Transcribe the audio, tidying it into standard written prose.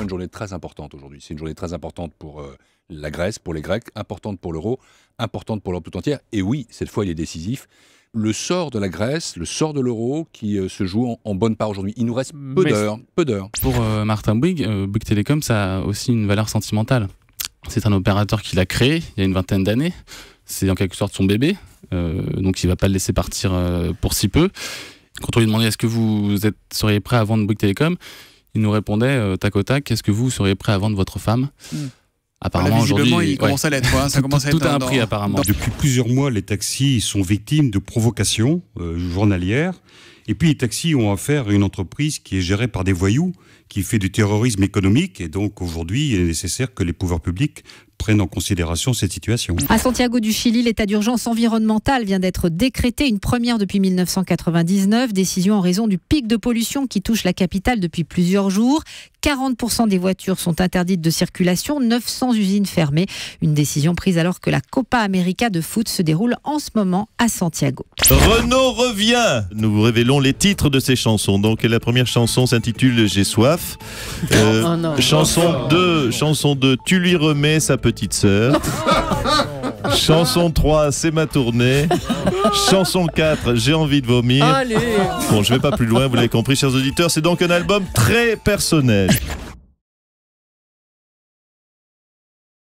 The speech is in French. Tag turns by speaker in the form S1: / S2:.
S1: une journée très importante aujourd'hui. C'est une journée très importante pour la Grèce, pour les Grecs, importante pour l'euro, importante pour l'Europe tout entière. Et oui, cette fois, il est décisif. Le sort de la Grèce, le sort de l'euro qui se joue en bonne part aujourd'hui. Il nous reste peu d'heures.
S2: Pour Martin Bouygues, Bouygues Telecom, ça a aussi une valeur sentimentale. C'est un opérateur qu'il a créé il y a une vingtaine d'années. C'est en quelque sorte son bébé, donc il ne va pas le laisser partir pour si peu. Quand on lui demandait est-ce que vous seriez prêt à vendre Bouygues Telecom, il nous répondait tac au tac, est-ce que vous seriez prêt à vendre votre femme? Apparemment, aujourd'hui,
S3: il commence à l'être. Ça commence à être
S2: tout a un prix, apparemment.
S4: Depuis plusieurs mois, les taxis sont victimes de provocations journalières. Et puis, les taxis ont affaire à une entreprise qui est gérée par des voyous, qui fait du terrorisme économique. Et donc, aujourd'hui, il est nécessaire que les pouvoirs publics prennent en considération cette situation.
S5: À Santiago du Chili, l'état d'urgence environnementale vient d'être décrété, une première depuis 1999, décision en raison du pic de pollution qui touche la capitale depuis plusieurs jours. 40% des voitures sont interdites de circulation, 900 usines fermées. Une décision prise alors que la Copa América de foot se déroule en ce moment à Santiago.
S6: Renaud revient. Nous vous révélons les titres de ses chansons. Donc la première chanson s'intitule J'ai soif. Chanson 2, Tu lui remets sa petite sœur. Chanson 3, C'est ma tournée. Chanson 4, J'ai envie de vomir.
S7: Allez.
S6: Bon, je vais pas plus loin, vous l'avez compris, chers auditeurs. C'est donc un album très personnel.